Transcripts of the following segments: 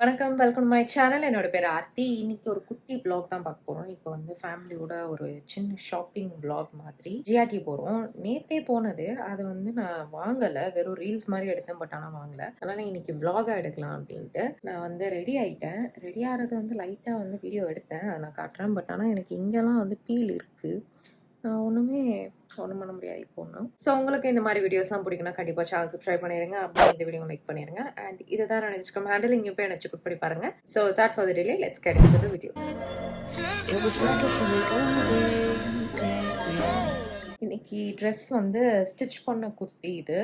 வணக்கம், welcome to my channel. என்னோட பேர் ஆர்த்தி. இன்னைக்கு ஒரு குட்டி vlog தான் பார்க்க போறோம். இப்போ வந்து ஃபேமிலியோட ஒரு சின்ன ஷாப்பிங் vlog மாதிரி ஜிஆர்டி போறோம். நேத்தே போனது. அது வந்து நான் வாங்கல. வெறும் ரீல்ஸ் மாரி எடுத்தேன். பட் ஆனா வாங்கல. அதனால இன்னைக்கு vlog-ஆ எடுக்கலாம் அப்படின்ட்டு நான் வந்து ரெடி ஆயிட்டேன். ரெடி ஆறது வந்து லைட்டா வந்து வீடியோ எடுத்தேன். அத நான் காட்டுறேன். பட் ஆனா எனக்கு இங்கலாம் வந்து பீல் இருக்கு. நான் ஒண்ணும் பண்ண முடியாது இப்போ ஒன்றும். ஸோ உங்களுக்கு இந்த மாதிரி வீடியோஸ்லாம் பிடிக்கும்னா கண்டிப்பாக சேனல் சப்ஸ்கிரைப் பண்ணிடுங்க. அப்படியே இந்த வீடியோ லைக் பண்ணிடுங்க. அண்ட் இதை தான் நான் நினச்சிக்கோம் ஹேண்டில் இங்கே போய் எனக்கு குட் பண்ணி பாருங்க. So that for the delay let's get into the video. இன்னைக்கு ட்ரெஸ் வந்து ஸ்டிச் பண்ண குர்த்தி இது.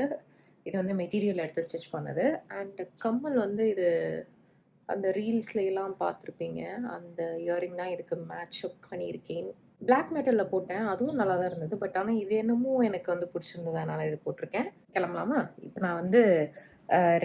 இது வந்து மெட்டீரியல் எடுத்து ஸ்டிச் பண்ணது. அண்ட் கம்மல் வந்து இது அந்த ரீல்ஸ்லாம் பார்த்துருப்பீங்க. அந்த இயரிங் தான் இதுக்கு மேட்ச் அப் பண்ணியிருக்கேன். பிளாக் மெட்டலில் போட்டேன். அதுவும் நல்லா தான் இருந்தது. பட் ஆனால் இது என்னமோ எனக்கு வந்து பிடிச்சிருந்தது. அதனால் இது போட்டிருக்கேன். கிளம்பலாமா? இப்போ நான் வந்து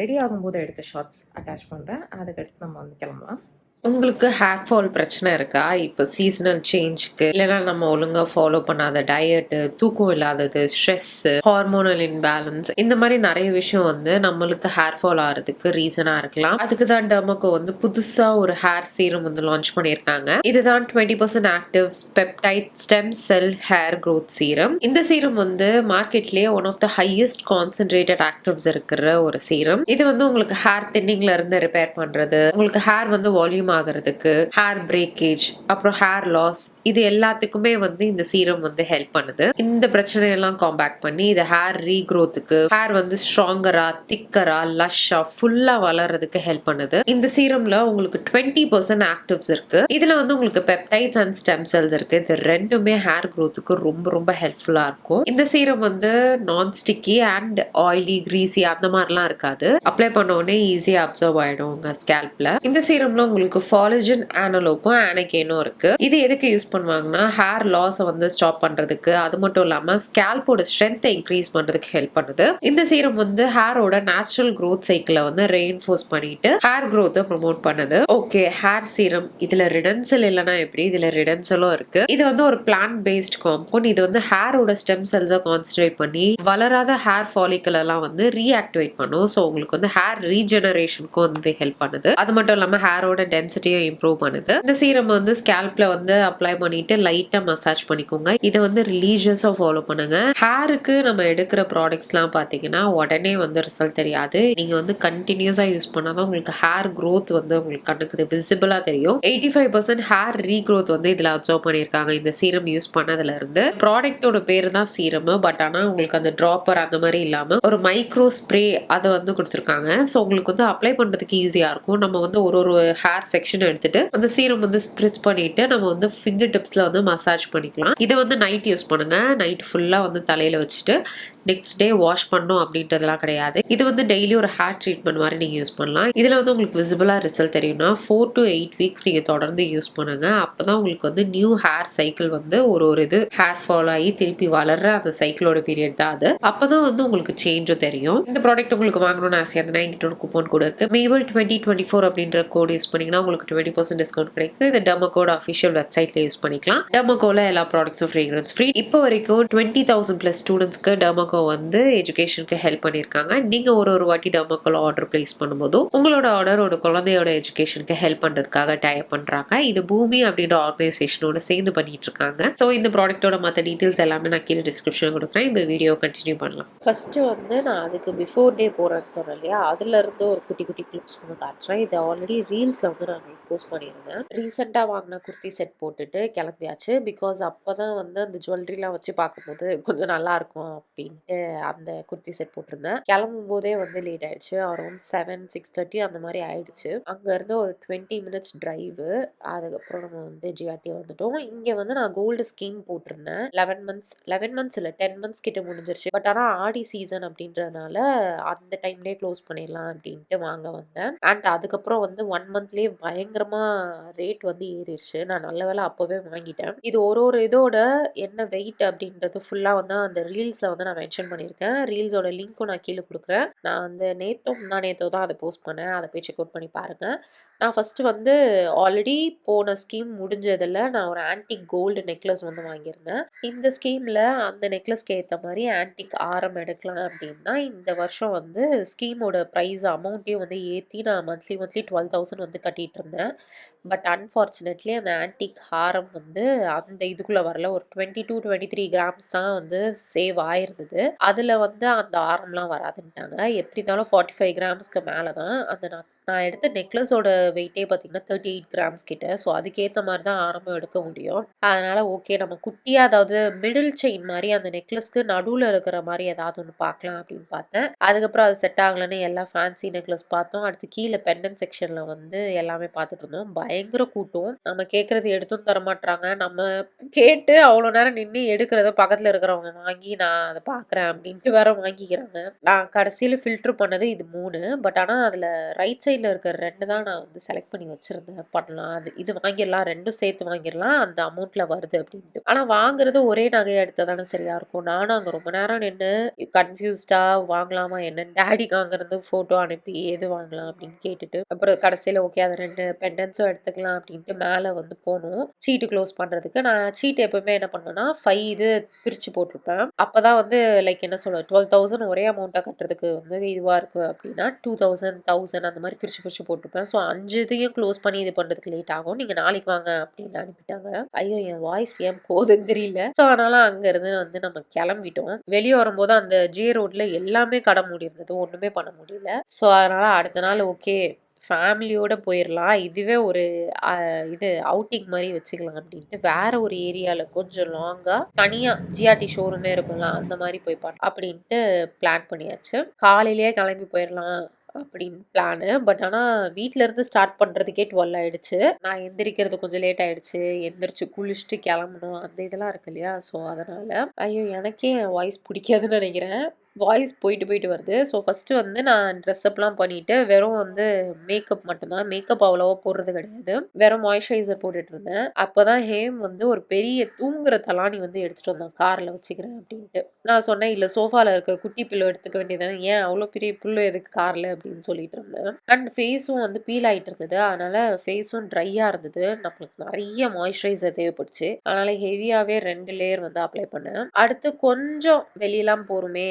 ரெடி ஆகும்போது எடுத்த ஷார்ட்ஸ் அட்டாச் பண்ணுறேன். அதுக்கடுத்து நம்ம வந்து கிளம்பலாம். உங்களுக்கு ஹேர் ஃபால் பிரச்சனை இருக்கா? இப்போ சீசனல் சேஞ்சுக்கு இல்லைனா நம்ம ஒழுங்காக ஃபாலோ பண்ணாத டயட்டு, தூக்கம் இல்லாதது, ஸ்ட்ரெஸ்ஸு, ஹார்மோனல் இன்பேலன்ஸ், இந்த மாதிரி நிறைய விஷயம் வந்து நம்மளுக்கு ஹேர் ஃபால் ஆகிறதுக்கு ரீசனாக இருக்கலாம். அதுக்கு தான் டெர்மோகோ வந்து புதுசாக ஒரு ஹேர் சீரம் வந்து லான்ச் பண்ணியிருக்காங்க. இதுதான் 20% active peptide stem cell hair growth serum. இந்த சீரம் வந்து மார்க்கெட்லேயே one of the highest concentrated actives இருக்கிற ஒரு சீரம். இது வந்து உங்களுக்கு ஹேர் தின்னிங்ல இருந்து ரிப்பேர் பண்றது, உங்களுக்கு ஹேர் வந்து வால்யூம் ஆகிறதுக்கு, ஹேர் பிரேக்கேஜ், அப்புறம் ஹேர் லாஸ், இது எல்லாத்துக்குமே வந்து இந்த சீரம் வந்து ஹெல்ப் பண்ணுது. இந்த பிரச்சனையெல்லாம் காம்பேக்ட் பண்ணி இது ஹேர் ரீக்ரோத்துக்கு, ஹேர் வந்து ஸ்ட்ராங்கரா, திக்கரா, லஷ்ஷா, ஃபுல்லா வளர்றதுக்கு ஹெல்ப் பண்ணுது. இந்த சீரம்ல உங்களுக்கு 20% ஆக்டிவ்ஸ் இருக்கு. இதுல வந்து உங்களுக்கு பெப்டைட்ஸ் அண்ட் ஸ்டெம் செல்ஸ் இருக்கு. இது ரெண்டுமே ஹேர் க்ரோத்துக்கு ரொம்ப ரொம்ப ஹெல்ப்ஃபுல்லா இருக்கும். இந்த சீரம் வந்து நான் ஸ்டிக்கி அண்ட் ஆயிலி, கிரீசி அந்த மாதிரிலாம் இருக்காது. அப்ளை பண்ண உடனே ஈஸியா அப்சர்வ் ஆயிடும் உங்க ஸ்கேல்ப்ல. இந்த சீரம்ல உங்களுக்கு ஃபாலஜன் ஆனலோப்பும் ஆனகேனும் இருக்கு. இது எதுக்கு யூஸ் பண்ணுவாங்கன்னா ஹேர் லாஸை வந்து ஸ்டாப் பண்றதுக்கு, அது மட்டும் இல்லாம ஸ்கேல்போட ஸ்ட்ரென்த்தை இன்க்ரீஸ் பண்றதுக்கு ஹெல்ப் பண்ணுது. இந்த சீரம் வந்து ஹேரோட நேச்சுரல் க்ரோத் சைக்கிளை வந்து ரெயின்ஃபோர்ஸ் பண்ணிட்டு ஹேர் க்ரோத்தை ப்ரொமோட் பண்ணுது. ஓகே, ஹேர் சீரம் இதுல ரிடன்சல் இல்லைன்னா எப்படி? இதுல ரிடன்சலும் இருக்கு. இது வந்து ஒரு பிளான்ட் பேஸ்ட் காம்பவுண்ட். இது வந்து ஹேரோட ஸ்டெம் செல்ஸை கான்சன்ட்ரேட் பண்ணி வளராத ஹேர் ஃபாலிக்கல் எல்லாம் வந்து ரீஆக்டிவேட் பண்ணும். ஸோ உங்களுக்கு வந்து ஹேர் ரீஜெனரேஷனுக்கும் வந்து ஹெல்ப் பண்ணுது. அது மட்டும் இல்லாம ஹேரோட டென்சிட்டியும் இம்ப்ரூவ் பண்ணுது. இந்த சீரம் வந்து ஸ்கேல்ப்ல வந்து அப்ளை பண்ணிட்டு லைட்டா மசாஜ் பண்ணிக்கோங்க. இதை வந்து ரிலீஜியஸா ஃபாலோ பண்ணுங்க. ஹேருக்கு நம்ம எடுக்கிற ப்ராடக்ட்ஸ்லாம் பாத்தீங்கன்னா உடனே வந்து ரிசல்ட் தெரியாது. நீங்க வந்து கண்டினியூஸா யூஸ் பண்ணாதான் உங்களுக்கு ஹேர் க்ரோத் வந்து உங்களுக்கு கண்ணுக்கு விசிபிளா தெரியும். 85% ஹேர் ரீக்ரோத் வந்து இதுல அப்சர்வ் பண்ணிருக்காங்க இந்த சீரம் யூஸ் பண்ணதுல இருந்து. ப்ராடக்டோட பேரு தான் சீரம். பட் ஆனா உங்களுக்கு அந்த டிராப்பர் அந்த மாதிரி இல்லாம ஒரு மைக்ரோ ஸ்ப்ரே அதை வந்து கொடுத்துருக்காங்க. ஸோ உங்களுக்கு வந்து அப்ளை பண்றதுக்கு ஈஸியா இருக்கும். நம்ம வந்து ஒரு ஹேர் செக்ஷன் எடுத்துட்டு அந்த சீரம் வந்து ஸ்ப்ரிட்ச் பண்ணிட்டு நம்ம வந்து ஃபிங்கர் டிப்ஸ்ல வந்து மசாஜ் பண்ணிக்கலாம். இதை வந்து நைட் யூஸ் பண்ணுங்க. நைட் ஃபுல்லா வந்து தலையில வச்சுட்டு நெக்ஸ்ட் டே வாஷ் பண்ணும் அப்படின்றதுலாம் கிடையாது. இது வந்து டெய்லி ஒரு ஹேர் ட்ரீட்மெண்ட் மாதிரி நீங்க யூஸ் பண்ணலாம். இதுல வந்து உங்களுக்கு விசிபிளா ரிசல்ட் தெரியும்னா 4 to 8 வீக்ஸ் நீங்க தொடர்ந்து யூஸ் பண்ணுங்க. அப்பதான் உங்களுக்கு வந்து நியூ ஹேர் சைக்கிள் வந்து ஒரு இது ஹேர் ஃபால் ஆகி திருப்பி வளர்ற அந்த சைக்கிளோட பீரியட் தான் அது. அப்பதான் வந்து உங்களுக்கு சேஞ்சும் தெரியும். இந்த ப்ராடக்ட் உங்களுக்கு வாங்கணும்னு ஆசையா இருந்தா என்கிட்ட ஒரு கூப்பன் கூட இருக்கு. மேபிள் 2024 அப்படின்ற கோட் யூஸ் பண்ணீங்கன்னா உங்களுக்கு 20% டிஸ்கவுண்ட் கிடைக்கும். இந்த டெர்மோகோட அஃபிஷியல் வெப்சைட்ல யூஸ் பண்ணிக்கலாம். டெர்மோகோல எல்லா ப்ராடக்ட்ஸும் ஃப்ரேக்ரன்ஸ் ஃப்ரீ. இப்போ வரைக்கும் 20,000+ ஸ்டூடெண்ட்ஸ்க்கு டெர்மோகோ வந்து எஜுகேஷனுக்கு ஹெல்ப் பண்ணிருக்காங்க. நீங்க ஒரு வாட்டி டெர்மோகோல ஆர்டர் பிளேஸ் பண்ணும்போதும் உங்களோட ஆர்டர் ஒரு குழந்தையோட எஜுகேஷனுக்கு ஹெல்ப் பண்றதுக்காக டைப் பண்றாங்க. இது பூமி அப்படின்ற ஆர்கனைசேஷனோட சேர்ந்து பண்ணிட்டு இருக்காங்க. ஸோ இந்த ப்ராடக்டோட மற்ற டீடைல்ஸ் எல்லாமே நான் கீழே டிஸ்கிரிப்ஷன் கொடுக்குறேன். இந்த வீடியோ கண்டினியூ பண்ணலாம். ஃபர்ஸ்ட் வந்து நான் அதுக்கு பிஃபோர் டே போறேன்னு சொன்னேன் இல்லையா, அதுல இருந்து ஒரு குட்டி குட்டி கிளிப்ஸ் வந்து காட்டுறேன். இது ஆல்ரெடி ரீல்ஸ்ல வந்து நான் போஸ்ட் பண்ணியிருந்தேன். ரீசெண்டா வாங்கின குர்த்தி செட் போட்டுட்டு கிளம்பியாச்சு. பிகாஸ் அப்பதான் வந்து அந்த ஜுவல்லரிலாம் வச்சு பார்க்கும்போது கொஞ்சம் நல்லா இருக்கும் அப்படின்ட்டு அந்த குர்த்தி செட் போட்டிருந்தேன். கிளம்பும் போதே வந்து லேட் ஆயிடுச்சு. அரௌண்ட் 7-6:30 அந்த மாதிரி ஆயிடுச்சு. அங்க இருந்து ஒரு 20 மினிட்ஸ் டிரைவ். அதுக்கப்புறம் நம்ம வந்து ஜிஆர்டி வந்துட்டோம். இங்க வந்து நான் கோல்டு ஸ்கீம் போட்டிருந்தேன். 11 மந்த்ஸ் இல்ல 10 மந்த்ஸ் கிட்ட முடிஞ்சிருச்சு. பட் ஆனா ஆடி சீசன் அப்படின்றதுனால அந்த டைம்லயே க்ளோஸ் பண்ணிடலாம் அப்படின்ட்டு வாங்க வந்தேன். அண்ட் அதுக்கப்புறம் வந்து 1 மந்த்லயே பயங்கர பயங்கரமா ரேட் வந்து ஏறிடுச்சு. நான் நல்ல வேளை அப்பவே வாங்கிட்டேன். இது ஒரு இதோட என்ன வெயிட் அப்படின்றது ஃபுல்லா வந்து அந்த ரீல்ஸ்ல வந்து நான் மென்ஷன் பண்ணியிருக்கேன். ரீல்ஸோட லிங்க்கும் நான் கீழ குடுக்குறேன். நான் வந்து முந்தாநேத்தோ தான் அத போஸ்ட் பண்ணேன். அத போய் செக் அவுட் பண்ணி பாருங்க. நான் ஃபர்ஸ்ட்டு வந்து ஆல்ரெடி போன ஸ்கீம் முடிஞ்சதுல நான் ஒரு ஆன்டிக் கோல்டு நெக்லஸ் வந்து வாங்கியிருந்தேன். இந்த ஸ்கீம்ல அந்த நெக்லஸ்க்கு ஏத்த மாரி ஆன்டிக் ஆரம் எடுக்கலாம் அப்டின்னா, இந்த வருஷம் வந்து ஸ்கீமோட பிரைஸ் அமௌண்ட்டையும் வந்து ஏத்தி நான் மந்த்லி 12,000 வந்து கட்டிட்டுருந்தேன். பட் அன்ஃபார்ச்சுனேட்லி அந்த ஆன்டிக் ஹாரம் வந்து அந்த இதுக்குள்ள வரல. ஒரு 22, 23 கிராம்ஸ் தான் வந்து சேவ் ஆயிருந்தது. அதுல வந்து அந்த ஆரம்லாம் வராதுன்ட்டாங்க. எப்படி இருந்தாலும் 45 கிராம்ஸ்க்கு மேல தான். அந்த நான் நான் எடுத்த நெக்லஸோட வெயிட்டே பார்த்தீங்கன்னா 38 கிராம்ஸ் கிட்ட. ஸோ அதுக்கேத்த மாரி தான் ஆரமும் எடுக்க முடியும். அதனால ஓகே நம்ம குட்டியா அதாவது மிடில் செயின் மாரி அந்த நெக்லஸ்க்கு நடுவுல இருக்கிற மாரி ஏதாவது ஒண்ணு பார்க்கலாம் அப்படின்னு பார்த்தேன். அதுக்கப்புறம் அது செட் ஆகலன்னு எல்லா ஃபேன்சி நெக்லஸ் பார்த்தோம். அடுத்து கீழ பெண்டன்ட் செக்ஷன்ல வந்து எல்லாமே பார்த்துட்டு இருந்தோம். பயங்கர கூட்டம். நம்ம கேட்கறது எடுத்தும் தரமாட்றாங்க. நம்ம கேட்டு அவ்வளோ நேரம் நின்னு எடுக்கிறத பக்கத்துல இருக்கிறவங்க வாங்கி நான் அத பார்க்குறேன் அப்படின்ட்டு வேற வாங்கிக்கிறாங்க. நான் கடைசியில ஃபில்டர் பண்ணது இது 3. பட் ஆனா அதுல ரைட் சைட்ல இருக்கிற 2 தான் நான் வந்து செலக்ட் பண்ணி வச்சிருந்தேன். பண்ணலாம். இது வாங்கிடலாம். 2ம் சேர்த்து வாங்கிடலாம். அந்த அமௌண்ட்ல வருது அப்படின்ட்டு. ஆனா வாங்குறது ஒரே நகையா எடுத்தா தானே சரியா இருக்கும். நானும் அங்க ரொம்ப நேரம் நின்னு கன்ஃபியூஸ்டா வாங்கலாமா என்னன்னு டாடிக்கு அங்கருந்து ஃபோட்டோ அனுப்பி எது வாங்கலாம் அப்படின்னு கேட்டுட்டு, அப்புறம் கடைசியில ஓகே அது 2 பெண்டன்ட்ஸும் எடுத்துக்கலாம் அப்படின்ட்டு மேல வந்து போனோம். சீட்டு க்ளோஸ் பண்றதுக்கு. நான் சீட் எப்பவுமே என்ன பண்ணுவேன்னா, 5 இது பிரிச்சு போட்டிருப்பேன். அப்பதான் வந்து லைக் என்ன சொல்ல 12,000 ஒரே அமௌண்ட்டா கட்டுறதுக்கு வந்து இதுவா இருக்கு அப்படின்னா 2,000, 1,000 அந்த மாதிரி பிரிச்சு போட்டிருப்பேன். ஸோ 5 இதையும் க்ளோஸ் பண்ணி இது பண்றதுக்கு லேட் ஆகும். நீங்க நாளைக்கு வாங்க அப்படின்னு அனுப்பிட்டாங்க. ஐயோ! என் வாய்ஸ் ஏன் போகுதுன்னு தெரியல. ஸோ அதனால அங்க இருந்து வந்து நம்ம கிளம்பிட்டோம். வெளிய வரும்போது அந்த ரோட்ல எல்லாமே கடை மூடி இருந்தது. ஒண்ணுமே பண்ண முடியல. ஸோ அதனால அடுத்த நாள் ஓகே ஃபேமிலியோட போயிரலாம். இதுவே ஒரு அ இது அவுட்டிங் மாரி வச்சுக்கலாம் அப்படின்ட்டு வேற ஒரு ஏரியால கொஞ்சம் லாங்கா தனியா ஜிஆர்டி ஷோரூமே இருக்கும்ல அந்த மாரி போய் அப்படின்ட்டு பிளான் பண்ணியாச்சு. காலையிலேயே கிளம்பி போயிரலாம் அப்படின்னு பிளானு. பட் ஆனா வீட்ல இருந்து ஸ்டார்ட் பண்றதுக்கே 12 ஆயிடுச்சு. நான் எந்திரிக்கிறது கொஞ்சம் லேட் ஆயிடுச்சு. எந்திரிச்சு குளிச்சுட்டு கிளம்பணும். அந்த இதெல்லாம் இருக்கு இல்லையா? ஸோ அதனால ஐயோ! எனக்கே என் வாய்ஸ் பிடிக்காதுன்னு நினைக்கிறேன். வாய்ஸ் போயிட்டு வருது. ஸோ ஃபர்ஸ்ட்டு வந்து நான் ட்ரெஸ் அப்லாம் பண்ணிட்டு, வெறும் வந்து மேக்கப் மட்டும் தான். மேக்கப் அவ்வளவா போடுறது கிடையாது. வெறும் மாய்ஸ்சரைசர் போட்டுட்டு இருந்தேன். அப்பதான் ஹேம் வந்து ஒரு பெரிய தூங்குற தலாணி வந்து எடுத்துட்டு வந்தான். கார்ல வச்சுக்கிறேன் அப்படின்ட்டு. நான் சொன்னேன், "இல்ல சோஃபால இருக்கிற குட்டி பில்லோ எடுத்துக்க வேண்டியது தானே. ஏன் அவ்வளோ பெரிய பில்லோ எதுக்கு கார்ல?" அப்படின்னு சொல்லிட்டு இருந்தேன். அண்ட் ஃபேஸும் வந்து பீல் ஆயிட்டு இருந்தது. அதனால ஃபேஸும் ட்ரையா இருந்தது. நம்மளுக்கு நெறைய மாய்ஸ்சரைசர் தேவைப்பட்டுச்சு. அதனால ஹெவியாவே 2 லேயர் வந்து அப்ளை பண்ணேன். அடுத்து கொஞ்சம் வெளியலாம் போறோமே,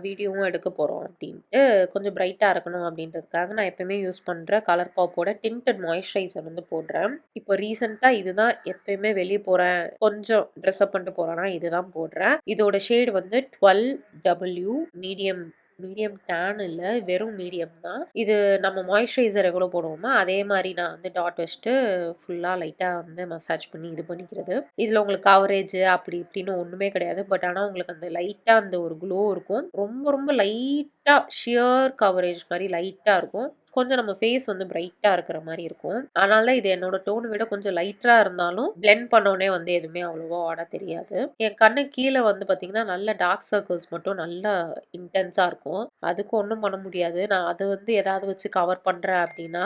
வீடியோவும் எடுக்க போறோம் அப்படின்ட்டு கொஞ்சம் பிரைட்டா இருக்கணும் அப்படின்றதுக்காக நான் எப்பயுமே யூஸ் பண்ற கலர் பாப்போட டின்டட் மாய்ஸ்சரைசர் வந்து போடுறேன். இப்போ ரீசெண்டா இதுதான் எப்பயுமே வெளிய போறேன், கொஞ்சம் ட்ரெஸ் அப் பண்ணிட்டு போறேன்னா இதுதான் போடுறேன். இதோட ஷேட் வந்து 12W மீடியம் மீடியம் டேன் இல்ல. வெறும் மீடியம் தான். இது நம்ம மாய்ஸ்சரைசர் எவ்வளோ போடுவோமோ, அதே மாரி நான் வந்து டாட் வச்சுட்டு ஃபுல்லா லைட்டா வந்து மசாஜ் பண்ணி இது பண்ணிக்கிறது. இதுல உங்களுக்கு கவரேஜ் அப்படி இப்படின்னு ஒண்ணுமே கிடையாது. பட் ஆனா உங்களுக்கு அந்த லைட்டா அந்த ஒரு க்ளோ இருக்கும். ரொம்ப லைட்டா ஷியர் கவரேஜ் மாரி லைட்டா இருக்கும். கொஞ்சம் நம்ம ஃபேஸ் வந்து பிரைட்டா இருக்கிற மாரி இருக்கும். அதனால தான் இது என்னோட டோன விட கொஞ்சம் லைட்டா இருந்தாலும் பிளெண்ட் பண்ணோனே வந்து எதுவுமே அவ்வளவா ஆடா தெரியாது. என் கண்ணுக்கு கீழ வந்து பார்த்தீங்கன்னா, நல்ல டார்க் சர்க்கிள்ஸ் மட்டும் நல்லா இன்டென்ஸா இருக்கும். அதுக்கு ஒண்ணும் பண்ண முடியாது. நான் அத வந்து ஏதாவது வச்சு கவர் பண்றேன் அப்படின்னா,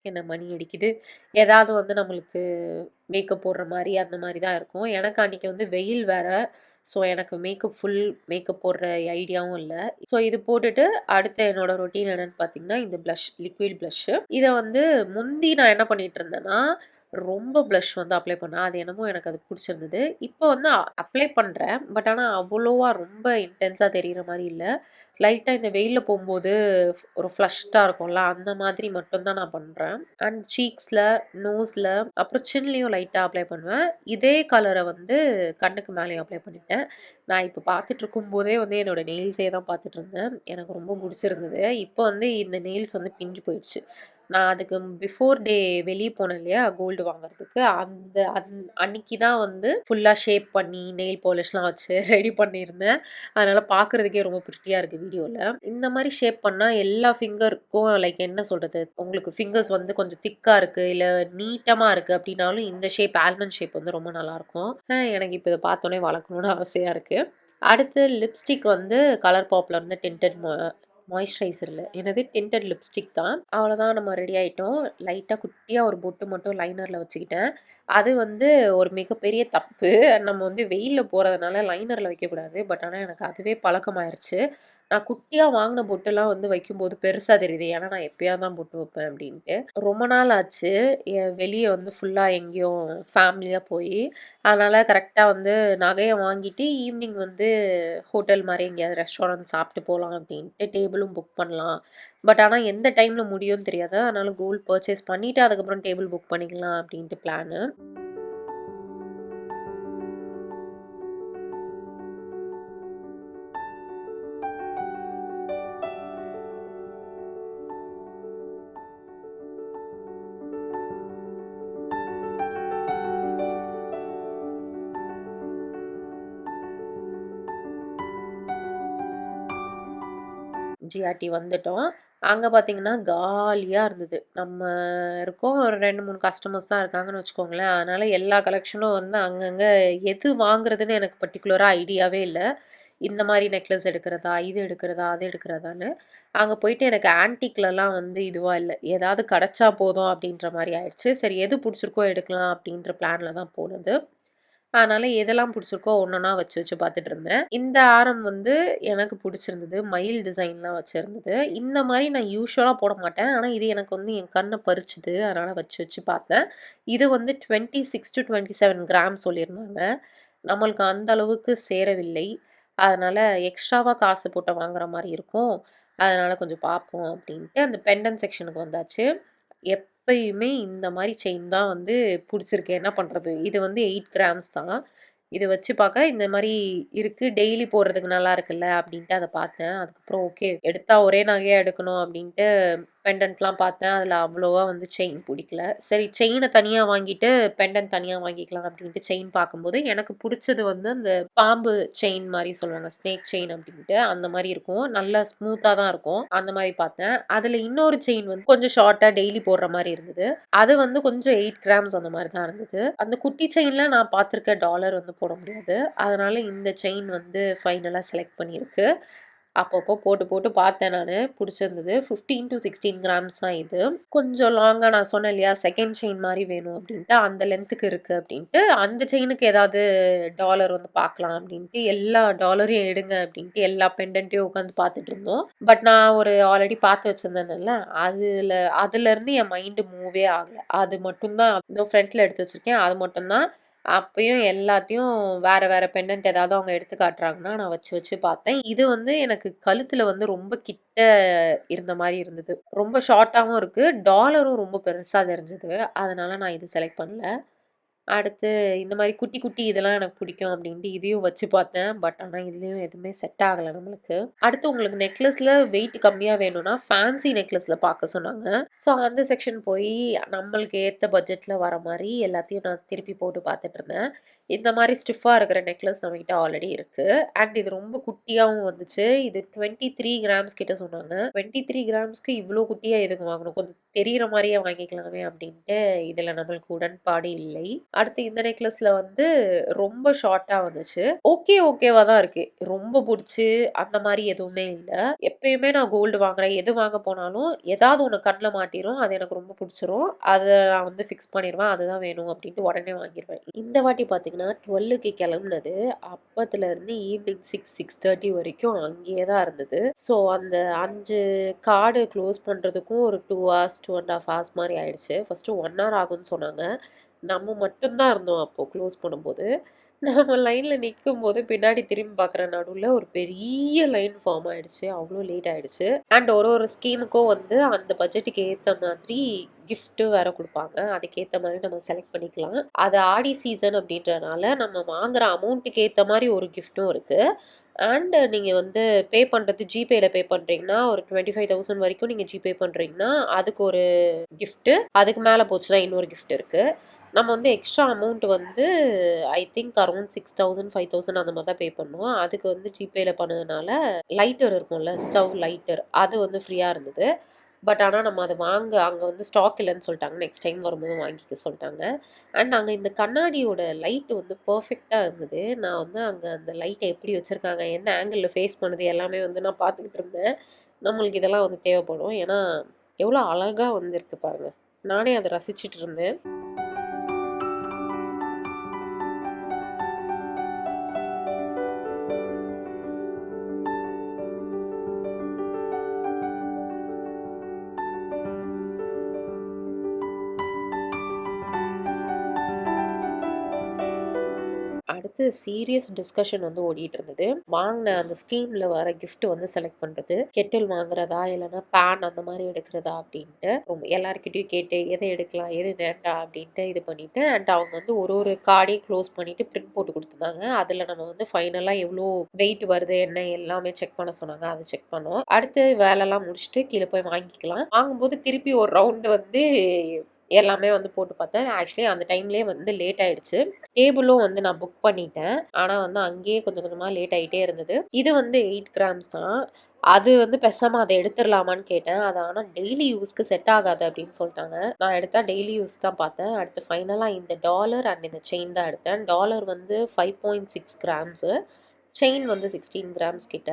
என்ன மணி அடிக்குது. ஏதாவது வந்து நம்மளுக்கு மேக்கப் போடுற மாரி அந்த மாரி தான் இருக்கும். எனக்கு அன்னைக்கு வந்து வெயில் வேற. ஸோ எனக்கு ஃபுல் மேக்கப் போடுற ஐடியாவும் இல்ல. ஸோ இது போட்டுட்டு அடுத்து என்னோட ரொட்டீன் என்னன்னு பார்த்தீங்கன்னா, இந்த லிக்விட் ப்ளஷ். இத வந்து முந்தி நான் என்ன பண்ணிட்டு இருந்தேன்னா, ரொம்ப ப்ளஷ் வந்து அப்ளை பண்ணேன். அது என்னமோ எனக்கு அது புடிச்சிருந்தது. இப்போ வந்து அப்ளை பண்றேன். பட் ஆனா அவ்வளோவா ரொம்ப இன்டென்ஸா தெரியிற மாரி இல்ல. லைட்டா இந்த வெயில்ல போம்போது ஒரு ஃப்ளஷ்டா இருக்கும்ல, அந்த மாதிரி மட்டும் தான் நான் பண்றேன். அண்ட் சீக்ஸ்ல, நோஸ்ல, அப்புறம் சின்லயும் லைட்டா அப்ளை பண்ணுவேன். இதே கலர வந்து கண்ணுக்கு மேலயும் அப்ளை பண்ணிட்டேன். நான் இப்ப பார்த்துட்டு இருக்கும்போதே வந்து என்னோட நெயில்ஸே தான் பார்த்துட்டு இருந்தேன். எனக்கு ரொம்ப புடிச்சிருந்தது. இப்போ வந்து இந்த நெயில்ஸ் வந்து பிஞ்சு போயிடுச்சு. நான் அதுக்கு பிஃபோர் டே வெளிய போனேன் இல்லையா? கோல்டு வாங்குறதுக்கு. அன்னைக்கு தான் வந்து ஃபுல்லா ஷேப் பண்ணி, நெயில் பாலிஷ்லாம் வச்சு ரெடி பண்ணியிருந்தேன். அதனால பார்க்குறதுக்கே ரொம்ப பிரிட்டியா இருக்கு வீடியோல. இந்த மாரி ஷேப் பண்ணா எல்லா ஃபிங்கருக்கும் லைக் என்ன சொல்றது? உங்களுக்கு ஃபிங்கர்ஸ் வந்து கொஞ்சம் திக்கா இருக்கு, இல்ல நீட்டமா இருக்கு அப்டின்னாலும் இந்த ஷேப் ஆல்மண்ட் ஷேப் வந்து ரொம்ப நல்லாருக்கும். எனக்கு இப்ப இத பார்த்தோனே வளர்க்கணும்னு ஆசையா இருக்கு. அடுத்து லிப்ஸ்டிக் வந்து கலர் பாப்ல இருந்து டின்டட் மாய்ஸ்சரைசர் இல்ல. என்னது டின்டட் லிப்ஸ்டிக் தான். அவ்வளோதான் நம்ம ரெடி ஆயிட்டோம். லைட்டா குட்டியா ஒரு பொட்டு மட்டும் லைனர்ல வச்சுக்கிட்டேன். அது வந்து ஒரு மிகப்பெரிய தப்பு. நம்ம வந்து வெயில்ல போறதுனால லைனர்ல வைக்கக்கூடாது. பட் ஆனா எனக்கு அதுவே பழக்கமாயிருச்சு. நான் குட்டியா வாங்குன பொட்டுலாம் வந்து வைக்கும்போது பெருசா தெரியுது. ஏன்னா நான் எப்பயாவது தான் பொட்டு வைப்பேன் அப்டின்ட்டு. ரொம்ப நாள் ஆச்சு. வெளிய வந்து ஃபுல்லா எங்கேயும் ஃபேமிலியா போயி. அதனால கரெக்ட்டா வந்து நகைய வாங்கிட்டு ஈவினிங் வந்து ஹோட்டல் மாரி எங்கேயாவது ரெஸ்டாரண்ட் சாப்பிட்டு போலாம் அப்டின்ட்டு டேபிளும் புக் பண்ணலாம். பட் ஆனா எந்த டைம்ல முடியும்னு தெரியாது. அதனால கோல்ட் பர்ச்சேஸ் பண்ணிட்டு அதுக்கப்புறம் டேபிள் புக் பண்ணிக்கலாம் அப்டின்ட்டு பிளானு. ஜிஆர்டி வந்துட்டோம். அங்க பார்த்தீங்கன்னா, காலியா இருந்தது. நம்ம இருக்கோம். ஒரு 2, 3 கஸ்டமர்ஸ் தான் இருக்காங்கன்னு வச்சுக்கோங்களேன். அதனால எல்லா கலெக்ஷனும் வந்து அங்கங்க எது வாங்குறதுன்னு எனக்கு பர்ட்டிகுலரா ஐடியாவே இல்ல. இந்த மாரி நெக்லஸ் எடுக்கிறதா, இது எடுக்கிறதா, அது எடுக்கிறதான்னு. அங்க போயிட்டு எனக்கு ஆன்டிக்லலாம் வந்து இதுவா இல்ல. ஏதாவது கிடைச்சா போதும் அப்படின்ற மாரி ஆயிடுச்சு. சரி எது புடிச்சிருக்கோ எடுக்கலாம் அப்படின்ற பிளான்ல தான் போனது. அதனால எதெல்லாம் புடிச்சிருக்கோ ஒண்ணொன்னா வச்சு வச்சு பார்த்துட்டுருந்தேன். இந்த ஆரம் வந்து எனக்கு புடிச்சிருந்தது. மயில் டிசைன்லாம் வச்சிருந்தது. இந்த மாரி நான் யூசுவலா போட மாட்டேன். ஆனா இது எனக்கு வந்து என் கண்ண பறிச்சுது. அதனால வச்சு வச்சு பார்த்தேன். இது வந்து 26-27 கிராம் சொல்லியிருந்தாங்க. நம்மளுக்கு அந்த அளவுக்கு சேரவில்லை. அதனால எக்ஸ்ட்ராவா காசு போட்டு வாங்குற மாரி இருக்கும். அதனால கொஞ்சம் பார்ப்போம் அப்டின்ட்டு அந்த பெண்டன்ட் செக்ஷனுக்கு வந்தாச்சு. எப்பயுமே இந்த மாரி செயின் தான் வந்து புடிச்சிருக்கு. என்ன பண்றது? இது வந்து 8 கிராம்ஸ் தான். இத வச்சு பார்க்க இந்த மாரி இருக்கு. டெய்லி போடுறதுக்கு நல்லா இருக்குல்ல அப்டின்ட்டு அத பார்த்தேன். அதுக்கப்புறம் ஓகே எடுத்தா ஒரே நகையா எடுக்கணும் அப்டின்ட்டு பெண்டன்ட்லாம் பார்த்தேன். அதில அவ்வளோவா வந்து செயின் புடிக்கல. சரி செயின தனியா வாங்கிட்டு, பெண்டன்ட் தனியா வாங்கிக்கலாம் அப்டின்ட்டு செயின் பார்க்கும்போது, எனக்கு புடிச்சது வந்து அந்த பாம்பு செயின் மாரி சொல்லுவாங்க. ஸ்னேக் செயின் அப்டின்ட்டு. அந்த மாரி இருக்கும். நல்லா ஸ்மூத்தா தான் இருக்கும். அந்த மாரி பார்த்தேன். அதில இன்னொரு செயின் வந்து கொஞ்சம் ஷார்ட்டா டெய்லி போடுற மாரி இருந்தது. அது வந்து கொஞ்சம் 8 கிராம்ஸ் அந்த மாரி தான் இருந்தது. அந்த குட்டி செயின்ல நான் பார்த்துருக்க டாலர் வந்து போட முடியாது. அதனால இந்த செயின் வந்து ஃபைனலா செலக்ட் பண்ணியிருக்கு. அப்பப்போ போட்டு போட்டு பார்த்தேன் நானு. புடிச்சிருந்தது. 15-16 கிராம்ஸ் தான் இது. கொஞ்சம் லாங்கா நான் சொன்னேன் இல்லையா? செகண்ட் செயின் மாரி வேணும் அப்டின்ட்டு. அந்த லென்த்துக்கு இருக்கு அப்டின்ட்டு. அந்த செயினுக்கு ஏதாவது டாலர் வந்து பார்க்கலாம் அப்டின்ட்டு, எல்லா டாலரையும் எடுங்க அப்டின்ட்டு எல்லா பெண்டன்ட்டையும் உட்காந்து பார்த்துட்டு இருந்தோம். பட் நான் ஒரு ஆல்ரெடி பார்த்து வச்சிருந்தேன்ல, அதுலருந்து என் மைண்ட் மூவே ஆகல. அது மட்டும் தான் இதோ ஃப்ரண்ட்ல எடுத்து வச்சிருக்கேன். அது மட்டும் தான். அப்பயும் எல்லாத்தையும் வேற வேற பெண்டன்ட் ஏதாவது அவங்க எடுத்து காட்டுறாங்கன்னா, நான் வச்சு வச்சு பார்த்தேன். இது வந்து எனக்கு கழுத்துல வந்து ரொம்ப கிட்ட இருந்த மாரி இருந்தது. ரொம்ப ஷார்ட்டாவும் இருக்கு. டாலரும் ரொம்ப பெருசா தெரிஞ்சது. அதனால நான் இது செலக்ட் பண்ணல. அடுத்து இந்த மாரி குட்டி, குட்டி இதெல்லாம் எனக்கு பிடிக்கும் அப்டின்ட்டு இதையும் வச்சு பார்த்தேன். பட் ஆனா இதுலயும் எதுவுமே செட் ஆகல நம்மளுக்கு. அடுத்து உங்களுக்கு நெக்லஸ்ல வெயிட் கம்மியா வேணும்னா, ஃபேன்சி நெக்லஸ்ல பார்க்க சொன்னாங்க. ஸோ அந்த செக்ஷன் போயி நம்மளுக்கு ஏத்த பட்ஜெட்ல வர மாரி எல்லாத்தையும் நான் திருப்பி போட்டு பார்த்துட்டுருந்தேன். இந்த மாரி ஸ்டிஃப்பா இருக்கிற நெக்லஸ் நம்மகிட்ட ஆல்ரெடி இருக்கு. அண்ட் இது ரொம்ப குட்டியாவும் வந்துச்சு. இது 23 கிராம்ஸ் கிட்ட சொன்னாங்க. 23 கிராம்ஸ்க்கு இவ்ளோ குட்டியா எதுக்கு வாங்கணும்? கொஞ்சம் தெரியிற மாரியே வாங்கிக்கலாமே அப்டின்ட்டு இதுல நம்மளுக்கு உடன்பாடு இல்லை. அடுத்து இந்த நெக்லஸ்ல வந்து ரொம்ப ஷார்ட்டா வந்துச்சு. ஓகேவா தான் இருக்கு. ரொம்ப புடிச்சு அந்த மாரி எதுவுமே இல்ல. எப்பயுமே நான் கோல்டு வாங்குறேன். எது வாங்க போனாலும் ஏதாவது ஒண்ணு கண்ல மாட்டிரும். அது எனக்கு ரொம்ப புடிச்சிரும். அத நான் வந்து ஃபிக்ஸ் பண்ணிருவேன். அதுதான் வேணும் அப்டின்ட்டு உடனே வாங்கிருவேன். இந்த வாட்டி பார்த்தீங்கன்னா 12க்கு கிளம்புனது. அப்பத்துலருந்து ஈவினிங் 6:30 வரைக்கும் அங்கேயே தான் இருந்தது. ஸோ அந்த 5 கார்டு க்ளோஸ் பண்றதுக்கும் ஒரு 2 ஹார்ஸ், 2 1/2 ஹார்ஸ் மாரி ஆயிடுச்சு. ஃபர்ஸ்ட்டு 1 ஹவர் ஆகும்னு சொன்னாங்க. நம்ம மட்டும் தான் இருந்தோம் அப்போ க்ளோஸ் பண்ணும்போது. நம்ம லைன்ல நிக்கும்போது பின்னாடி திரும்பி பார்க்குறேன் நடுவுல ஒரு பெரிய லைன் ஃபார்ம் ஆயிடுச்சு. அவ்ளோ லேட் ஆயிடுச்சு. அண்ட் ஒரு ஒரு ஸ்கீமுக்கும் வந்து அந்த பட்ஜெட்டுக்கு ஏத்த மாதிரி கிஃப்ட் வேற குடுப்பாங்க. அதுக்கேத்த மாரி நம்ம செலக்ட் பண்ணிக்கலாம். அது ஆடி சீசன் அப்படின்றனால நம்ம வாங்குற அமௌண்ட்டுக்கு ஏத்த மாரி ஒரு கிஃப்ட்டும் இருக்கு. அண்ட் நீங்க வந்து பே பண்றது ஜிபேல பே பண்றீங்கன்னா, ஒரு 25,000 வரைக்கும் நீங்க ஜிபே பண்றீங்கன்னா, அதுக்கு ஒரு கிஃப்ட். அதுக்கு மேல போச்சுன்னா இன்னொரு கிஃப்ட் இருக்கு. நம்ம வந்து எக்ஸ்ட்ரா அமௌண்ட் வந்து ஐ திங்க் அரவுண்ட் 6,000, 5,000 அந்த மாரி தான் பே பண்ணோம். அதுக்கு வந்து ஜிபேல பண்ணதுனால லைட்டர் இருக்கும்ல, ஸ்டவ் லைட்டர் அது வந்து ஃப்ரீயா இருந்தது. பட் ஆனா நம்ம அத அங்க வந்து ஸ்டாக் இல்லன்னு சொல்ட்டாங்க. நெக்ஸ்ட் டைம் வரும்போது வாங்கிக்க சொல்ட்டாங்க. அண்ட் அங்க இந்த கண்ணாடியோட லைட் வந்து பெர்ஃபெக்ட்டா இருந்தது. நான் வந்து அங்க அந்த லைட்ட எப்படி வச்சிருக்காங்க, என்ன ஆங்கிள்ல ஃபேஸ் பண்ணுது எல்லாமே வந்து நான் பார்த்துக்கிட்டு இருந்தேன். நம்மளுக்கு இதெல்லாம் வந்து தேவைப்படும். ஏன்னா எவ்வளோ அழகா வந்து இருக்கு பாருங்க. நானே அதை ரசிச்சுட்டு இருந்தேன். அடுத்து சீரியஸ் டிஸ்கஷன் வந்து ஓடிட்டு இருந்தது. வாங்கின அந்த ஸ்கீம்ல வர கிஃப்ட் வந்து செலக்ட் பண்றது. கெட்டில் வாங்குறதா இல்லைன்னா பேன் அந்த மாதிரி எடுக்கிறதா அப்படின்ட்டு ரொம்ப எல்லாருக்கிட்டையும் கேட்டு எதை எடுக்கலாம் எது வேண்டாம் அப்படின்ட்டு இது பண்ணிட்டு அண்ட் அவங்க வந்து ஒரு ஒரு கார்டையும் க்ளோஸ் பண்ணிட்டு பிரிண்ட் போட்டு கொடுத்துருந்தாங்க. அதுல நம்ம வந்து ஃபைனலா எவ்வளோ வெயிட் வருது என்ன எல்லாமே செக் பண்ண சொன்னாங்க. அதை செக் பண்ணோம். அடுத்து வேலைலாம் முடிச்சுட்டு கீழே போய் வாங்கிக்கலாம். வாங்கும்போது திருப்பி ஒரு ரவுண்டு வந்து எல்லாமே வந்து போட்டு பார்த்தேன். ஆக்சுவலி அந்த டைம்லேயே வந்து லேட் ஆயிடுச்சு. டேபிளும் வந்து நான் புக் பண்ணிட்டேன். ஆனா வந்து அங்கேயே கொஞ்சம் கொஞ்சமா லேட் ஆயிட்டே இருந்தது. இது வந்து 8 கிராம்ஸ் தான். அது வந்து பேசாம அத எடுத்துறலாமான்னு கேட்டேன். அது ஆனா டெய்லி யூஸ்க்கு செட் ஆகாது அப்படின்னு சொல்ட்டாங்க. நான் எடுத்தா டெய்லி யூஸ் தான் பார்த்தேன். அடுத்து ஃபைனலா இந்த டாலர் அண்ட் இந்த செயின் தான் எடுத்தேன். டாலர் வந்து 5.6 கிராம்ஸு. செயின் வந்து 16 கிராம்ஸ் கிட்ட.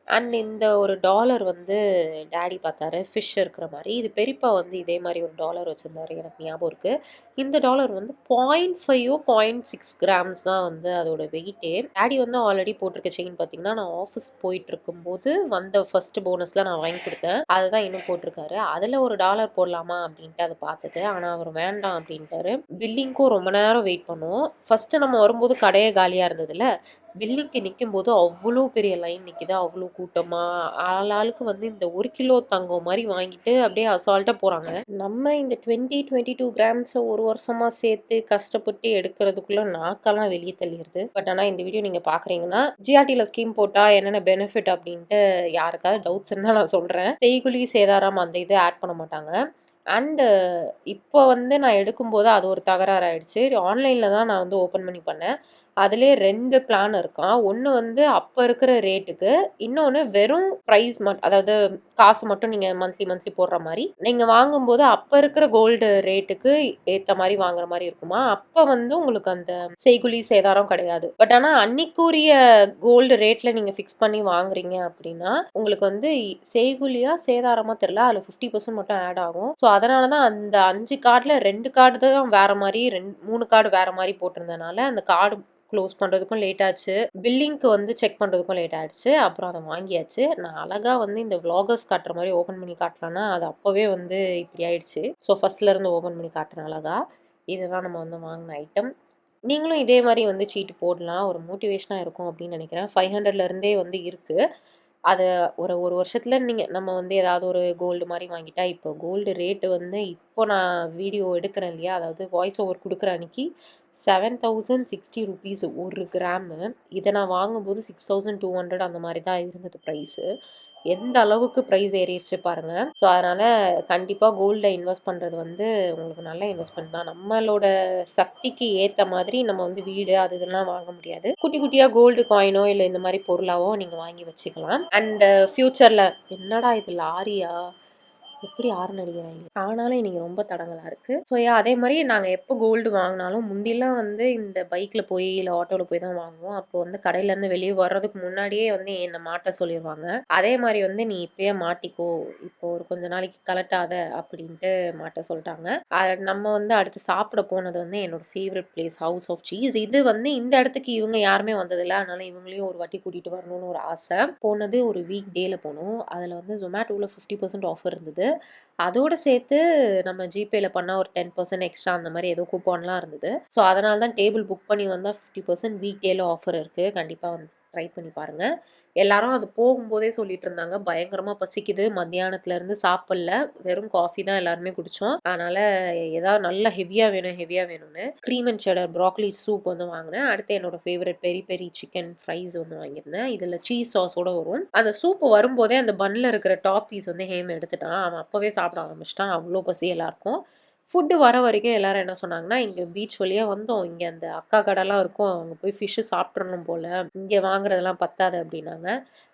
அண்ட் இந்த ஒரு டாலர் வந்து டாடி பார்த்தாரு. ஃபிஷ் இருக்கிற மாரி. இது பெரியப்பா வந்து இதே மாரி ஒரு டாலர் வச்சிருந்தாரு. எனக்கு ஞாபகம் இருக்கு. இந்த டாலர் வந்து 0.5ஓ 0.6 கிராம்ஸ் தான் வந்து அதோட வெயிட்டே. டாடி வந்து ஆல்ரெடி போட்டிருக்க செயின் பார்த்தீங்கன்னா, நான் ஆஃபீஸ் போயிட்டுருக்கும்போது வந்த ஃபர்ஸ்ட் போனஸ்ல நான் வாங்கி குடுத்தேன். அதுதான் இன்னும் போட்டிருக்காரு. அதுல ஒரு டாலர் போடலாமா அப்படின்ட்டு அத பார்த்தது. ஆனா அவர் வேண்டாம் அப்படின்ட்டாரு. பில்லிங்க்கும் ரொம்ப நேரம் வெயிட் பண்ணோம். ஃபர்ஸ்ட்டு நம்ம வரும்போது கடையே காலியா இருந்ததுல்ல. பில்லிங்க்கு நிக்கும்போது அவ்ளோ பெரிய லைன் நிக்குது. அவ்ளோ கூட்டமா. ஆளாளுக்கு வந்து இந்த 1 கிலோ தங்கம் மாரி வாங்கிட்டு அப்படியே அசால்ட்டா போறாங்க. நம்ம இந்த 20, 22 கிராம்ஸ ஒரு வருஷமா சேர்த்து கஷ்டப்பட்டு எடுக்கிறதுக்குள்ள நாக்கெல்லாம் வெளிய தள்ளிருது. பட் ஆனா இந்த வீடியோ நீங்க பார்க்குறீங்கன்னா, ஜிஆர்டில ஸ்கீம் போட்டா என்னென்ன பெனிஃபிட் அப்படின்ட்டு யாருக்காவது டவுட்ஸ் இருந்தா நான் சொல்றேன். செய்கூலி, சேதாரம் அந்த இது ஆட் பண்ண மாட்டாங்க. அண்டு இப்போ வந்து நான் எடுக்கும்போது அது ஒரு தகராறு ஆயிடுச்சு. ஆன்லைன்ல தான் நான் வந்து ஓப்பன் பண்ணி பண்ணேன். அதிலயே 2 பிளான் இருக்காம். ஒண்ணு வந்து அப்ப இருக்கிற ரேட்டுக்கு, இன்னொன்னு வெறும் பிரைஸ் அதாவது காசு மட்டும் நீங்க மந்த்லி போடுற மாரி. நீங்க வாங்கும்போது அப்ப இருக்கிற கோல்டு ரேட்டுக்கு ஏத்த மாரி வாங்குற மாரி இருக்குமா. அப்ப வந்து உங்களுக்கு அந்த செய்கூலி, சேதாரம் கிடையாது. பட் ஆனா அன்னைக்குரிய கோல்டு ரேட்ல நீங்க ஃபிக்ஸ் பண்ணி வாங்குறீங்க அப்படின்னா, உங்களுக்கு வந்து செய்கூலியா, சேதாரமா தெரியல. அதுல 50% மட்டும் ஆட் ஆகும். ஸோ அதனால தான் அந்த 5 கார்ட்ல 2 கார்டு தான் வேற மாரி 3 கார்டு வேற மாரி போட்டிருந்தனால, அந்த கார்டு க்ளோஸ் பண்ணுறதுக்கும் லேட் ஆச்சு. பில்லிங்க்கு வந்து செக் பண்ணுறதுக்கும் லேட் ஆயிடுச்சு. அப்புறம் அத வாங்கியாச்சு. நான் அழகா வந்து இந்த விளாகர்ஸ் காட்டுற மாரி ஓப்பன் பண்ணி காட்டலான்னா, அது அப்பவே வந்து இப்படி ஆயிடுச்சு. ஸோ ஃபர்ஸ்ட்லேருந்து ஓப்பன் பண்ணி காட்டுறேன் அழகா. இதுதான் நம்ம வந்து வாங்கின ஐட்டம். நீங்களும் இதே மாரி வந்து சீட்டு போடலாம். ஒரு மோட்டிவேஷனா இருக்கும் அப்படின்னு நினைக்கிறேன். 500ல இருந்தே வந்து இருக்கு. அத ஒரு வருஷத்துல நம்ம வந்து ஏதாவது ஒரு கோல்டு மாரி வாங்கிட்டா, இப்போ கோல்டு ரேட் வந்து இப்போ நான் வீடியோ எடுக்கிறேன் இல்லையா? அதாவது வாய்ஸ் ஓவர் குடுக்குற அன்னைக்கு ₹7060 1 கிராமு. இத நான் வாங்கும்போது 6200 அந்த மாரி தான் இருந்தது பிரைஸு. எந்த அளவுக்கு பிரைஸ் ஏறிருச்சு பாருங்க. ஸோ அதனால கண்டிப்பா கோல்ட்ல இன்வெஸ்ட் பண்றது வந்து உங்களுக்கு நல்ல இன்வெஸ்ட்மெண்ட் தான். நம்மளோட சக்திக்கு ஏத்த மாதிரி நம்ம வந்து வீடு அது இதெல்லாம் வாங்க முடியாது. குட்டி குட்டியா கோல்டு காயினோ இல்ல இந்த மாரி பொருளாவோ நீங்க வாங்கி வச்சுக்கலாம். அண்ட் ஃபியூச்சர்ல என்னடா இது லாரியா? எப்படி ஹாரன் அடிக்கிறாய்ங்க. ஆனாலும் இன்னைக்கு ரொம்ப தடங்கலா இருக்கு. ஸோ அதே மாரி நாங்க எப்போ கோல்டு வாங்குனாலும் முந்திலாம் வந்து இந்த பைக்ல போய் இல்ல ஆட்டோல போய் தான் வாங்குவோம். அப்போ வந்து கடையிலேருந்து வெளிய வர்றதுக்கு முன்னாடியே வந்து என்ன மாட்ட சொல்லிருவாங்க. அதே மாரி வந்து நீ இப்பயே மாட்டிக்கோ. இப்போ ஒரு கொஞ்ச நாளைக்கு கழட்டாத அப்படின்ட்டு மாட்ட சொல்ட்டாங்க. நம்ம வந்து அடுத்து சாப்பிட போனது வந்து என்னோட favourite place House of Cheese. இது வந்து இந்த இடத்துக்கு இவங்க யாருமே வந்ததில்ல. அதனால இவங்களையும் ஒரு வாட்டி கூட்டிட்டு வரணும்னு ஒரு ஆசை. போனது ஒரு வீக் டேல போனோம். அதுல வந்து Zomatoல 50% ஆஃபர் இருந்தது. அதோட சேர்த்து நம்ம ஜிபேல பண்ணா ஒரு 10% எக்ஸ்ட்ரா அந்த மாரி ஏதோ கூப்பன்லாம் இருந்தது. ஸோ அதனால தான் டேபிள் புக் பண்ணி வந்தா 50% வீக் டேல ஆஃபர் இருக்கு. கண்டிப்பா வந்து ட்ரை பண்ணி பாருங்க. எல்லாரும் அது போகும்போதே சொல்லிட்டு இருந்தாங்க. பயங்கரமா பசிக்குது. மத்தியானத்துல இருந்து சாப்பிடல. வெறும் காஃபி தான் எல்லாருமே குடிச்சோம். அதனால ஏதாவது நல்லா ஹெவியா வேணும்னு cream and cedar broccoli soup வந்து வாங்கினேன். அடுத்து என்னோட ஃபேவரட் பெரி பெரி சிக்கன் ஃப்ரைஸ் வந்து வாங்கியிருந்தேன். இதுல சீஸ் சாஸோட வரும். அந்த சூப் வரும்போதே அந்த பன்ல இருக்கிற டாப் பீஸ் வந்து ஹேம் எடுத்துட்டான். அவன் அப்பவே சாப்பிட ஆரம்பிச்சிட்டான். அவ்வளோ பசி எல்லாருக்கும். ஃபுட்டு வர வரைக்கும் எல்லாரும் என்ன சொன்னாங்கன்னா, "இங்க பீச் வழியா வந்தோம். இங்க அந்த அக்கா கடைலாம் இருக்கும். அங்க போய் ஃபிஷ்ஷு சாப்பிட்றணும் போல. இங்க வாங்குறதெல்லாம் பத்தாது" அப்படின்னாங்க.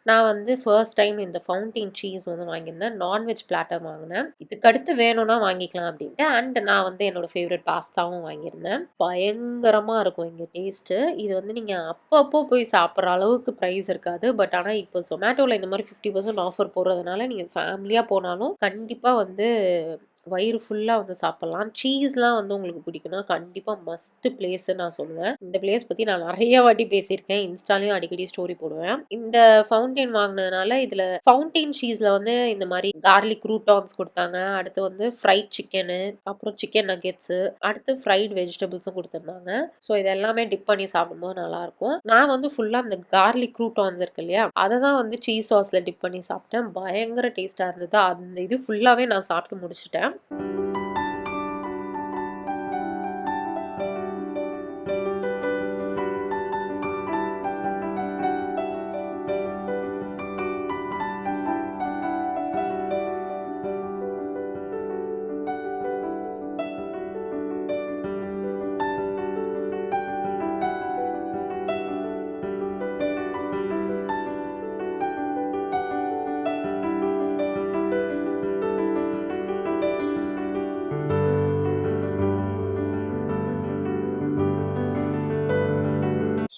நான் வந்து ஃபர்ஸ்ட் டைம் இந்த ஃபவுண்டைன் சீஸ் வந்து வாங்கியிருந்தேன். நான்வெஜ் பிளாட்டர் வாங்குனேன். இதுக்கடுத்து வேணும்னா வாங்கிக்கலாம் அப்படின்ட்டு. அண்ட் நான் வந்து என்னோட ஃபேவரைட் பாஸ்தாவும் வாங்கியிருந்தேன். பயங்கரமா இருக்கும் இங்க டேஸ்ட்டு. இது வந்து நீங்க அப்பப்போ போய் சாப்பிடுற அளவுக்கு பிரைஸ் இருக்காது. பட் ஆனா இப்போ Zomatoல இந்த மாரி 50% ஆஃபர் போடுறதுனால நீங்க ஃபேமிலியா போனாலும் கண்டிப்பா வந்து வயிறு ஃபுல்லா வந்து சாப்பிடலாம். சீஸ்லாம் வந்து உங்களுக்கு பிடிக்கும்னா கண்டிப்பா மஸ்ட் பிளேஸ்ன்னு நான் சொல்லுவேன். இந்த பிளேஸ் பத்தி நான் நெறைய வாட்டி பேசியிருக்கேன். இன்ஸ்டாலயும் அடிக்கடி ஸ்டோரி போடுவேன். இந்த ஃபவுண்டைன் வாங்குனதுனால இதுல ஃபவுண்டைன் சீஸ்ல வந்து இந்த மாரி கார்லிக் க்ரூட்டான்ஸ் குடுத்தாங்க. அடுத்து வந்து ஃப்ரைட் சிக்கனு, அப்புறம் சிக்கன் நக்கெட்ஸு, அடுத்து ஃப்ரைட் வெஜிடபிள்ஸும் குடுத்திருந்தாங்க. ஸோ இது எல்லாமே டிப் பண்ணி சாப்பிடும்போது நல்லாயிருக்கும். நான் வந்து ஃபுல்லா அந்த கார்லிக் க்ரூட்டான்ஸ் இருக்கு இல்லையா? அத தான் வந்து சீஸ் சாஸ்ல டிப் பண்ணி சாப்பிட்டேன். பயங்கர டேஸ்ட்டா இருந்தது. அந்த இது ஃபுல்லாவே நான் சாப்பிட்டு முடிச்சுட்டேன்.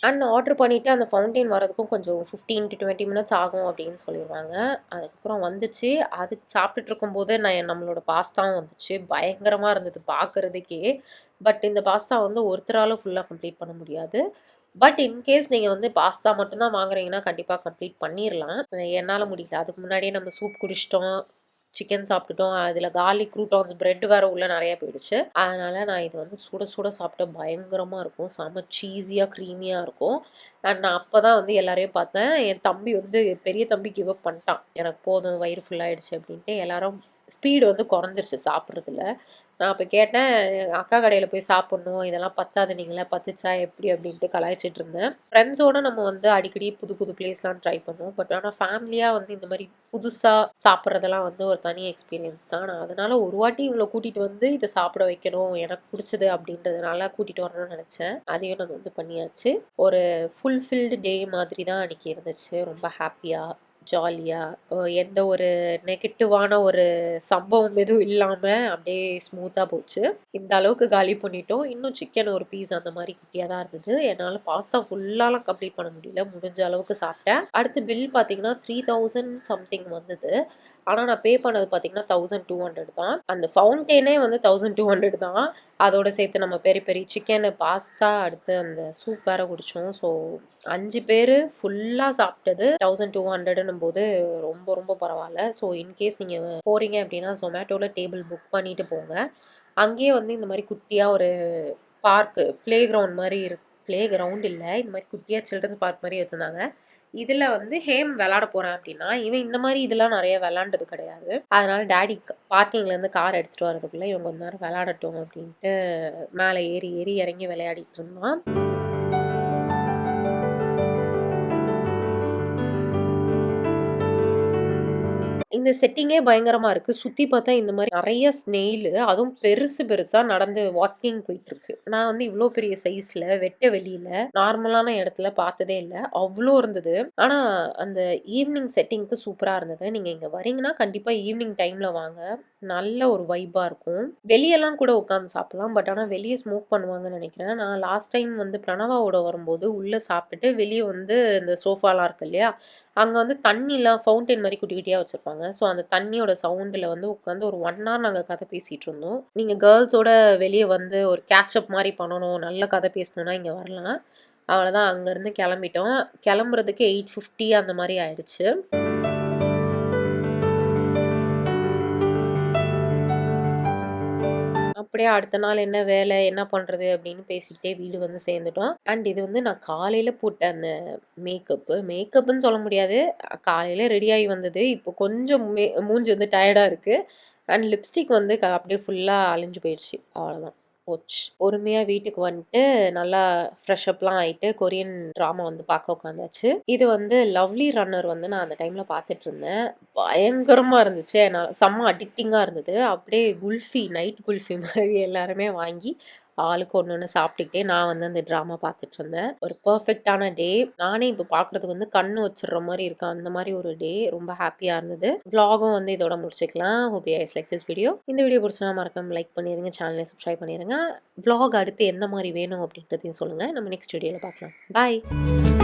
அண்ட் ஆர்டர் பண்ணிட்டு அந்த ஃபவுண்டைன் வரதுக்கும் கொஞ்சம் 15 to 20 மினிட்ஸ் ஆகும் அப்படின்னு சொல்லிருவாங்க. அதுக்கப்புறம் வந்துச்சு. அதுக்கு சாப்பிட்டுட்டு இருக்கும்போது நம்மளோட பாஸ்தாவும் வந்துச்சு. பயங்கரமா இருந்தது பார்க்கறதுக்கே. பட் இந்த பாஸ்தா வந்து ஒருத்தரால ஃபுல்லா கம்ப்ளீட் பண்ண முடியாது. பட் இன்கேஸ் நீங்க வந்து பாஸ்தா மட்டும் தான் வாங்குறீங்கன்னா, கண்டிப்பா கம்ப்ளீட் பண்ணிரலாம். என்னால முடியல. அதுக்கு முன்னாடியே நம்ம சூப் குடிச்சிட்டோம். சிக்கன் சாப்பிட்டுட்டோம். அதில கார்லிக் க்ரூட்டான்ஸ் பிரெட் வேற உள்ள நெறைய போயிடுச்சு. அதனால நான் இது வந்து சுட சுட சாப்பிட்டேன். பயங்கரமா இருக்கும். செம சீஸியா, க்ரீமியா இருக்கும். அண்ட் நான் அப்ப தான் வந்து எல்லாரையும் பார்த்தேன். என் தம்பி வந்து பெரிய தம்பி கிவ் அப் பண்ணிட்டான். எனக்கு போதும் வயிறு ஃபுல் ஆயிடுச்சு அப்படின்ட்டு. எல்லாரும் ஸ்பீடு வந்து குறைஞ்சிருச்சு சாப்பிடுறதுல. நான் அப்ப கேட்டேன், "அக்கா கடையில போய் சாப்பிடணும். இதெல்லாம் பத்தாது நீங்களா பத்துச்சா எப்படி?" அப்படின்ட்டு கலாய்ச்சிட்டு இருந்தேன். ஃப்ரெண்ட்ஸோட நம்ம வந்து அடிக்கடி புது புது பிளேஸ்லாம் ட்ரை பண்ணுவோம். பட் ஆனா ஃபேமிலியா வந்து இந்த மாரி புதுசா சாப்பிடுறதெல்லாம் வந்து ஒரு தனி எக்ஸ்பீரியன்ஸ் தான். நான் அதனால ஒரு வாட்டி இவள கூட்டிட்டு வந்து இத சாப்பிட வைக்கணும். எனக்கு புடிச்சது அப்படின்றதுனால கூட்டிட்டு வரணும்னு நெனச்சேன். அதையும் நம்ம வந்து பண்ணியாச்சு. ஒரு ஃபுல்ஃபில்டு டே மாதிரி தான் அன்னைக்கு இருந்துச்சு. ரொம்ப ஹாப்பியா, ஜாலியா எந்த ஒரு நெகட்டிவான ஒரு சம்பவம் எதுவும் இல்லாம அப்படியே ஸ்மூத்தா போச்சு. இந்த அளவுக்கு காலி பண்ணிட்டோம். இன்னும் சிக்கன் ஒரு பீஸ் அந்த மாரி குட்டியா தான் இருந்தது. என்னால பாஸ்தா ஃபுல்லாலாம் கம்ப்ளீட் பண்ண முடியல. முடிஞ்ச அளவுக்கு சாப்பிட்டேன். அடுத்து பில் பார்த்தீங்கன்னா 3000 சம்திங் வந்தது. ஆனா நான் பே பண்ணது பார்த்தீங்கன்னா 1200 தான். அந்த ஃபவுண்டெயினே வந்து 1200 தான். அதோட சேர்த்து நம்ம பெரி பெரி சிக்கனு, பாஸ்தா, அடுத்து அந்த சூப் வேற குடிச்சோம். ஸோ 5 பேரு ஃபுல்லா சாப்பிட்டது 1200ன்னும் போது ரொம்ப ரொம்ப பரவால்ல. ஸோ இன்கேஸ் நீங்க போறீங்க அப்படின்னா Zomatoல டேபிள் புக் பண்ணிட்டு போங்க. அங்கேயே வந்து இந்த மாரி குட்டியா ஒரு பார்க், பிளே கிரவுண்ட் மாரி பிளே கிரவுண்ட் இல்ல. இந்த மாரி குட்டியா சில்ட்ரன்ஸ் பார்க் மாரி வச்சிருந்தாங்க. இதுல வந்து ஹேம் விளையாட போறேன் அப்படின்னா, இவன் இந்த மாரி இதெல்லாம் நெறைய விளையாண்டது கிடையாது. அதனால டாடி பார்க்கிங்லேருந்து கார் எடுத்துட்டு வரதுக்குள்ள இவன் கொஞ்ச நேரம் விளையாடட்டும் அப்படின்ட்டு மேல ஏறி ஏறி இறங்கி விளையாடிட்டு இருந்தான். இந்த செட்டிங்கே பயங்கரமா இருக்கு. சுத்தி பார்த்தா இந்த மாரி நெறைய ஸ்னெயிலு, அதுவும் பெருசு பெருசா நடந்து வாக்கிங் போயிட்டுருக்கு. நான் வந்து இவ்ளோ பெரிய சைஸ்ல, வெட்ட வெளியில, நார்மலான இடத்துல பார்த்ததே இல்ல. அவ்ளோ இருந்தது. ஆனா, அந்த ஈவ்னிங் செட்டிங்க்கு சூப்பரா இருந்தது. நீங்க இங்க வரீங்கன்னா, கண்டிப்பா ஈவ்னிங் டைம்ல வாங்க. நல்ல ஒரு வைபா இருக்கும். வெளியலாம் கூட உட்கார்ந்து சாப்பிடலாம். பட் ஆனா வெளிய ஸ்மோக் பண்ணுவாங்கன்னு நெனைக்கிறேன். நான் லாஸ்ட் டைம் வந்து பிரணவாவோட வரும்போது உள்ள சாப்பிட்டுட்டு, வெளிய வந்து இந்த சோஃபாலாம் இருக்கு இல்லையா? அங்க வந்து தண்ணிலாம் ஃபவுண்டைன் மாரி குட்டி குட்டியா வச்சிருப்பாங்க. ஸோ, அந்த தண்ணியோட சவுண்டுல வந்து உட்காந்து ஒரு 1 ஹவர் நாங்க கதை பேசிட்டு இருந்தோம். நீங்க கேர்ள்ஸோட வெளிய வந்து ஒரு கேட்ச் அப் மாரி பண்ணணும், நல்ல கதை பேசணும்னா இங்க வரலாம். அவ்வளோதான் அங்கருந்து கிளம்பிட்டோம். கிளம்புறதுக்கு 8:50 அந்த மாரி ஆயிடுச்சு. அப்படியே அடுத்த நாள் என்ன வேலை, என்ன பண்றது அப்படின்னு பேசிக்கிட்டே வீடு வந்து சேர்ந்துட்டோம். அண்ட் இது வந்து நான் காலையில போட்ட அந்த மேக்கப்புன்னு சொல்ல முடியாது. காலையில ரெடி ஆகி வந்தது. இப்போ கொஞ்சம் மூஞ்சி வந்து டயர்டா இருக்கு. அண்ட் லிப்ஸ்டிக் வந்து அப்படியே ஃபுல்லா அழிஞ்சு போயிடுச்சு. அவ்வளோதான். போச்சு. பொறுமையா வீட்டுக்கு வந்துட்டு நல்லா ஃப்ரெஷ் அப்லாம் ஆயிட்டு கொரியன் ட்ராமா வந்து பார்க்க உட்காந்தாச்சு. இது வந்து லவ்லி ரன்னர் வந்து நான் அந்த டைம்ல பார்த்துட்டு இருந்தேன். பயங்கரமா இருந்துச்சு. நான் செம்ம அடிக்டிங்கா இருந்தது. அப்படியே குல்ஃபி, நைட் குல்ஃபி மாரி எல்லாருமே வாங்கி ஆளுக்கு ஒண்ணு ஒண்ணு சாப்பிட்டுக்கிட்டே நான் வந்து அந்த ட்ராமா பார்த்துட்டு இருந்தேன். ஒரு பெர்ஃபெக்ட்டான டே. நானே இப்போ பார்க்குறதுக்கு வந்து கண்ணு வச்சிடுற மாரி இருக்கு. அந்த மாரி ஒரு டே. ரொம்ப ஹேப்பியா இருந்தது. விளாகும் வந்து இதோட முடிச்சுக்கலாம். Hope you guys like this video. இந்த வீடியோ பிடிச்சா மறக்காம லைக் பண்ணிருங்க. சேனலை சப்ஸ்கிரைப் பண்ணிருங்க. விளாக் அடுத்து எந்த மாரி வேணும் அப்படின்றதையும் சொல்லுங்க. நம்ம நெக்ஸ்ட் வீடியோல பார்க்கலாம். பாய்.